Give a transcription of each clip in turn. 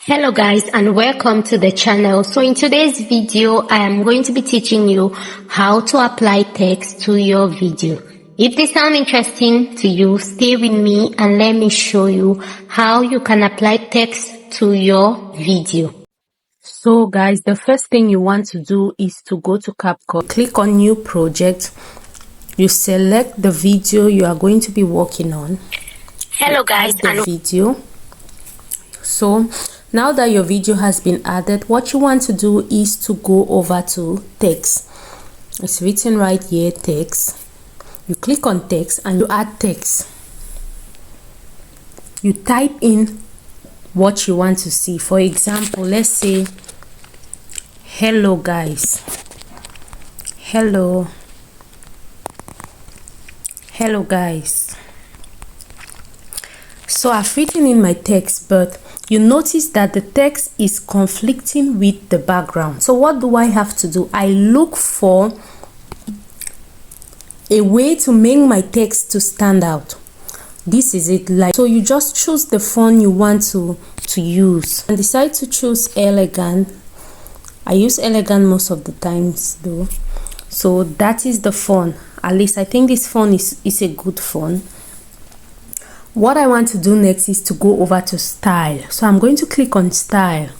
Hello guys and welcome to the channel. So in today's video I am going to be teaching you how to apply text to your video. If this sounds interesting to you, stay with me and let me show you how you can apply text to your video. So guys, the first thing you want to do is to go to CapCut, click on new project, you select the video you are going to be working on. Hello guys, the video. So now that your video has been added, what you want to do is to go over to text. It's written right here, text. You click on text and you add text. You type in what you want to see. For example, let's say, hello guys. Hello guys. So I've written in my text, but you notice that the text is conflicting with the background. So what do I have to do? I look for a way to make my text to stand out. This is it. Like, so you just choose the font you want to use and decide to choose elegant. I use elegant most of the times though. So that is the font. At least I think this font is a good font. What I want to do next is to go over to style. So I'm going to click on style.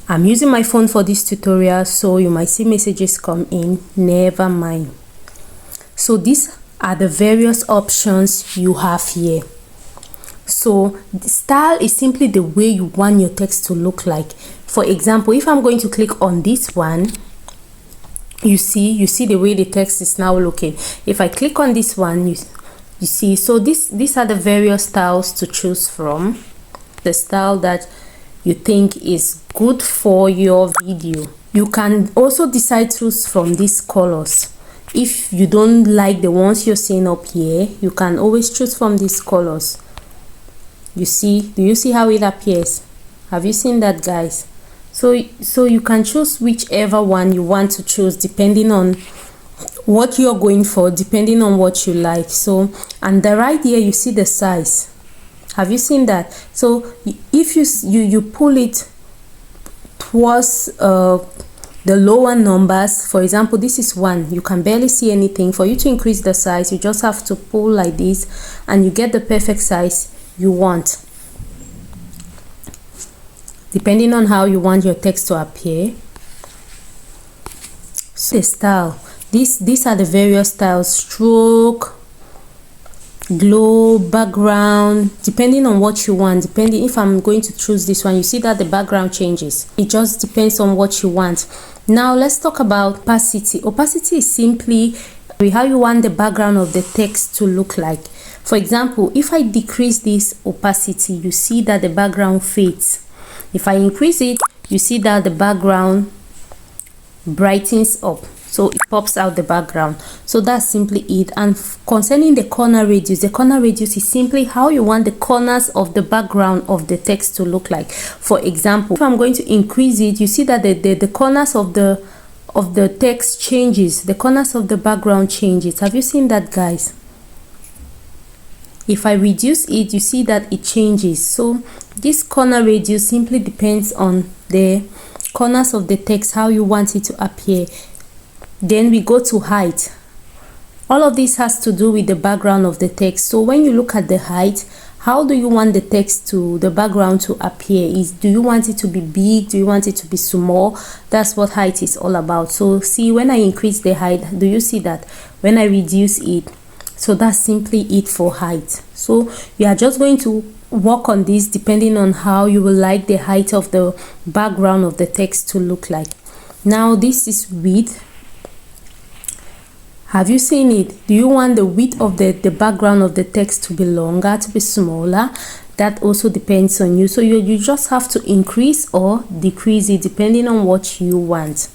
I'm using my phone for this tutorial, so you might see messages come in. Never mind. So these are the various options you have here. So the style is simply the way you want your text to look like. For example, if I'm going to click on this one, you see the way the text is now looking. If I click on this one, you see, so these are the various styles to choose from. The style that you think is good for your video. You can also decide to choose from these colors. If you don't like the ones you're seeing up here, you can always choose from these colors. You see, do you see how it appears? Have you seen that, guys? So you can choose whichever one you want to choose depending on what you're going for, depending on what you like. So, and right here you see the size. Have you seen that? So if you pull it towards the lower numbers, for example, this is 1, you can barely see anything. For you to increase the size, you just have to pull like this and you get the perfect size you want, depending on how you want your text to appear. So the style, these are the various styles: stroke, glow, background, depending on what you want. Depending, if I'm going to choose this one, you see that the background changes. It just depends on what you want. Now let's talk about opacity. Opacity is simply how you want the background of the text to look like. For example, if I decrease this opacity, you see that the background fades. If I increase it, you see that the background brightens up, so it pops out the background. So that's simply it. And concerning the corner radius is simply how you want the corners of the background of the text to look like. For example, if I'm going to increase it, you see that the corners of the text changes, the corners of the background changes. Have you seen that, guys? If I reduce it, you see that it changes. So this corner radius simply depends on the corners of the text, how you want it to appear. Then we go to height. All of this has to do with the background of the text. So when you look at the height, how do you want the text to, the background to appear? Do you want it to be big? Do you want it to be small? That's what height is all about. So see, when I increase the height, do you see that? When I reduce it, so that's simply it for height. So you are just going to work on this depending on how you will like the height of the background of the text to look like. Now this is width. Have you seen it? Do you want the width of the background of the text to be longer, to be smaller? That also depends on you. So you just have to increase or decrease it depending on what you want.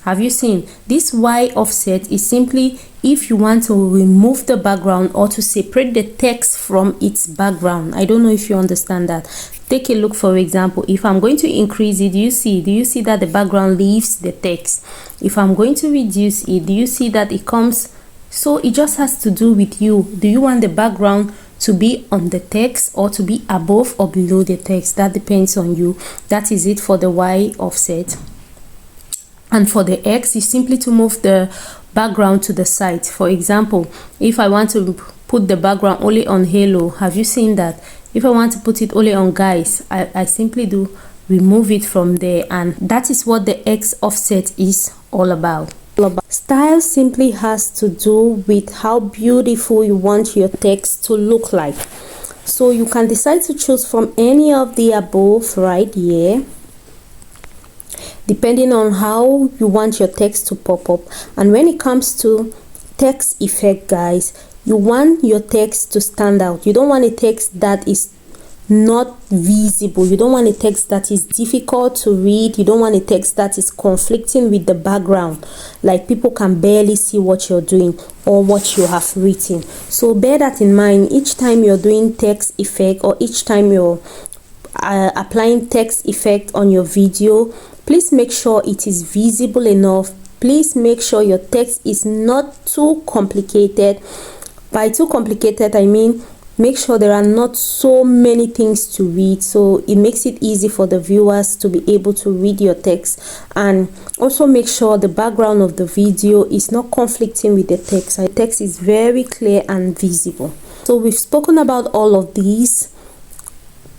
Have you seen? This Y offset is simply if you want to remove the background or to separate the text from its background. I don't know if you understand that. Take a look. For example, if I'm going to increase it, do you see that the background leaves the text? If I'm going to reduce it, do you see that it comes? So it just has to do with you. Do you want the background to be on the text or to be above or below the text. That depends on you. That is it for the Y offset. And for the X is simply to move the background to the side. For example, if I want to put the background only on Halo, have you seen that? If I want to put it only on guys, I simply do remove it from there, and that is what the X offset is all about. Style simply has to do with how beautiful you want your text to look like. So you can decide to choose from any of the above right here, depending on how you want your text to pop up. And when it comes to text effect, guys, you want your text to stand out. You don't want a text that is not visible. You don't want a text that is difficult to read. You don't want a text that is conflicting with the background, like people can barely see what you're doing or what you have written. So bear that in mind each time you're doing text effect, or each time you're applying text effect on your video. Please make sure it is visible enough. Please make sure your text is not too complicated. By too complicated, I mean make sure there are not so many things to read, so it makes it easy for the viewers to be able to read your text. And also make sure the background of the video is not conflicting with the text. The text is very clear and visible. So we've spoken about all of these.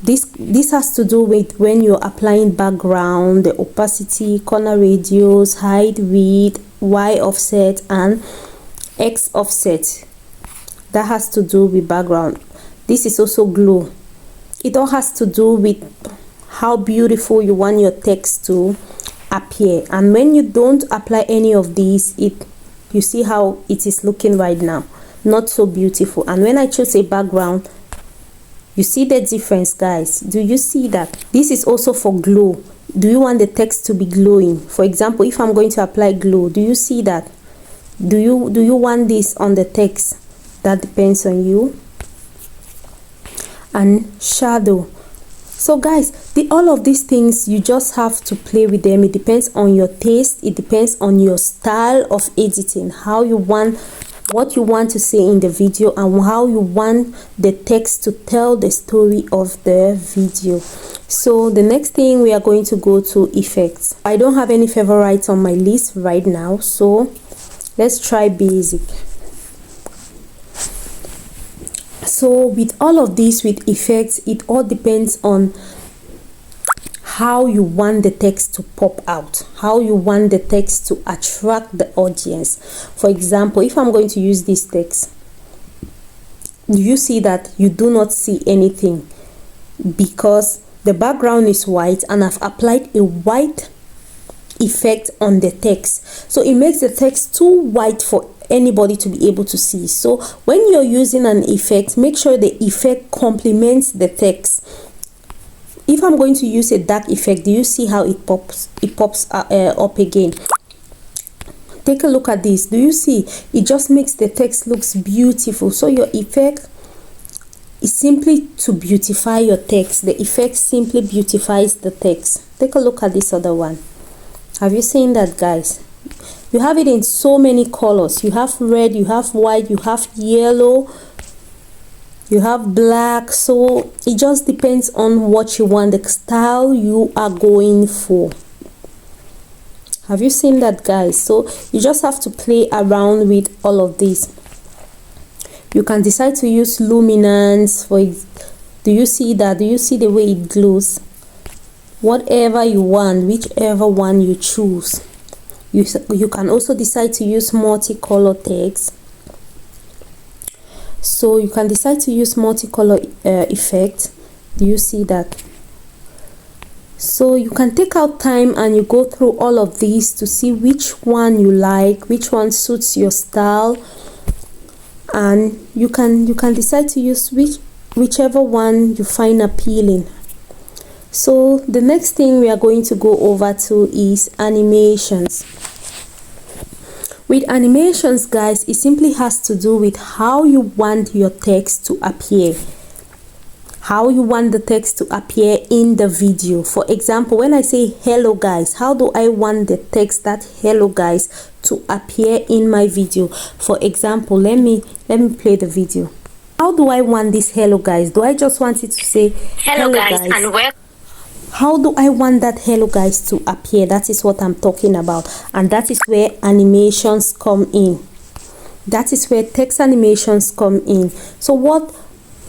This has to do with when you're applying background, the opacity, corner radius, height, width, Y offset and X offset. That has to do with background. This is also glow. It all has to do with how beautiful you want your text to appear. And when you don't apply any of these, you see how it is looking right now, not so beautiful. And when I choose a background, you see the difference, guys. Do you see that? This is also for glow. Do you want the text to be glowing? For example, if I'm going to apply glow, do you see that? Do you want this on the text? That depends on you. And shadow. So guys, all of these things, you just have to play with them. It depends on your taste. It depends on your style of editing, how you want, what you want to say in the video, and how you want the text to tell the story of the video. So the next thing, we are going to go to effects. I don't have any favorites on my list right now, so let's try basic. So with all of this, with effects, it all depends on how you want the text to pop out, how you want the text to attract the audience. For example, if I'm going to use this text, do you see that you do not see anything because the background is white and I've applied a white effect on the text, so it makes the text too white for anybody to be able to see. So when you're using an effect, make sure the effect complements the text. If I'm going to use a dark effect, do you see how it pops up again? Take a look at this. Do you see? It just makes the text looks beautiful. So your effect is simply to beautify your text. The effect simply beautifies the text. Take a look at this other one. Have you seen that, guys? You have it in so many colors. You have red, you have white, you have yellow, you have black. So it just depends on what you want, the style you are going for. Have you seen that, guys? So you just have to play around with all of this. You can decide to use luminance for it. Do you see that? Do you see the way it glows? Whatever you want, whichever one you choose. You can also decide to use multicolor text. So you can decide to use multicolor effect. Do you see that? So you can take out time and you go through all of these to see which one you like, which one suits your style, and you can decide to use whichever one you find appealing. So the next thing we are going to go over to is animations. With animations, guys, it simply has to do with how you want your text to appear, how you want the text to appear in the video. For example, when I say hello guys, how do I want the text, that hello guys, to appear in my video? For example, let me play the video. How do I want this hello guys? Do I just want it to say hello guys and where? How do I want that hello guys to appear? That is what I'm talking about, and that is where animations come in. That is where text animations come in. So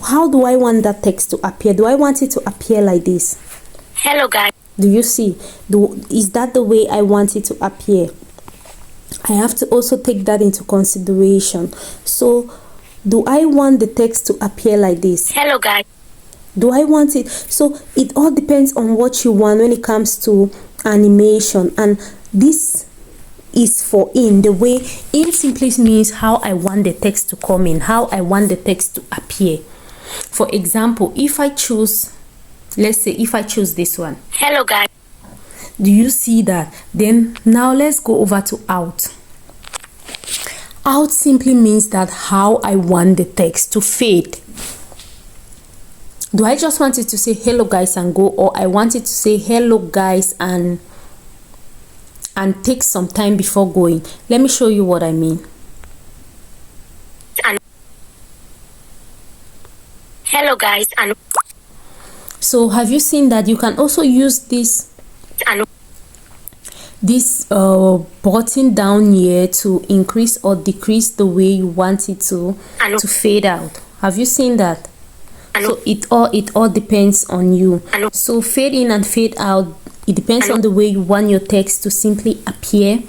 how do I want that text to appear? Do I want it to appear like this? Hello guys. Do you see? Is that the way I want it to appear? I have to also take that into consideration. So do I want the text to appear like this? Hello guys. Do I want it? So it all depends on what you want when it comes to animation, and this is for in. The way in simply means how I want the text to come in, how I want the text to appear. For example, if I choose, let's say if I choose this one, hello guys, do you see that? Then now let's go over to out. Out simply means that how I want the text to fade. Do I just want it to say hello guys and go, or I want it to say hello guys and take some time before going? Let me show you what I mean. Hello guys and so have you seen that you can also use this button down here to increase or decrease the way you want it to fade out? Have you seen that? So it all depends on you. So fade in and fade out, it depends on the way you want your text to simply appear,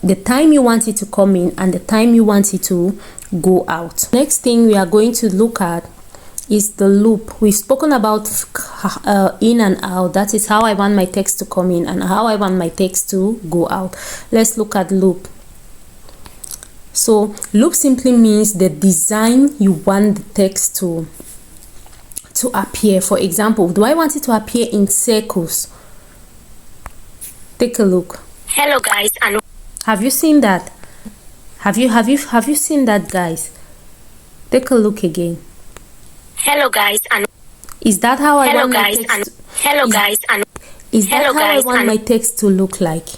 the time you want it to come in, and the time you want it to go out. Next thing we are going to look at is the loop. We've spoken about in and out. That is how I want my text to come in and how I want my text to go out. Let's look at loop. So loop simply means the design you want the text to appear. For example, do I want it to appear in circles? Take a look. Hello guys and have you seen that? Have you seen that, guys? Take a look again. Hello guys and is that how I want my text? Hello guys and is that how I want my text to look like?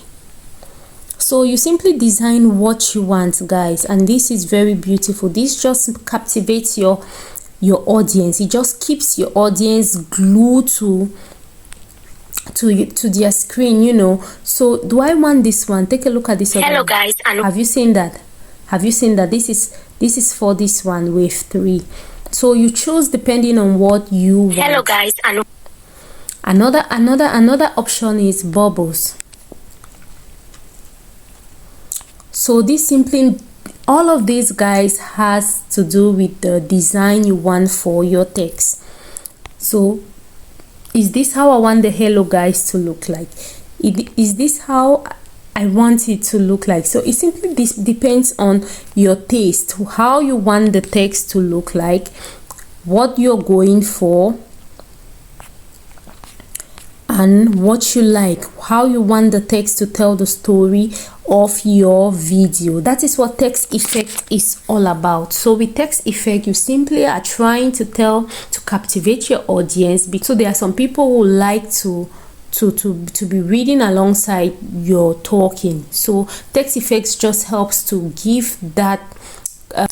So you simply design what you want, guys, and this is very beautiful. This just captivates your audience. It just keeps your audience glued to their screen, you know. So do I want this one? Take a look at this one. Hello guys and have you seen that? Have you seen that? This is for this one, wave 3. So you choose depending on what you want. Hello guys and another option is bubbles. So this simply, all of these, guys, has to do with the design you want for your text. So is this how I want the hello guys to look like? Is this how I want it to look like? So it simply depends on your taste, how you want the text to look like, what you're going for, and what you like, how you want the text to tell the story of your video. That is what text effect is all about. So with text effect, you simply are trying to captivate your audience. So there are some people who like to be reading alongside your talking. So text effects just helps to give that.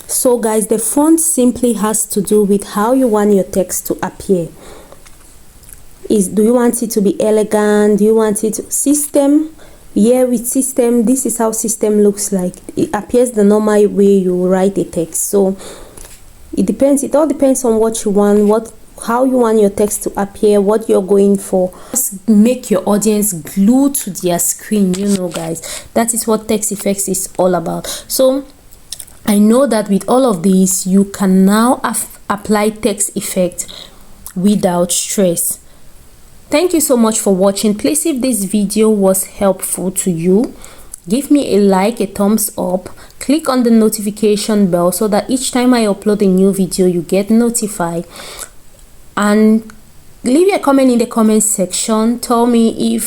So guys, the font simply has to do with how you want your text to appear. Do you want it to be elegant? Do you want it to system? Yeah, with system, this is how system looks like. It appears the normal way you write a text. So it depends. It all depends on what you want, how you want your text to appear, what you're going for. Just make your audience glue to their screen, you know, guys. That is what text effects is all about. So I know that with all of these, you can now apply text effect without stress. Thank you so much for watching. Please, if this video was helpful to you, give me a like, a thumbs up, click on the notification bell so that each time I upload a new video you get notified, and leave a comment in the comment section. Tell me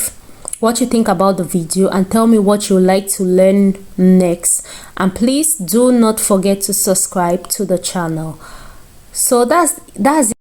what you think about the video and tell me what you like to learn next, and please do not forget to subscribe to the channel. So that's it.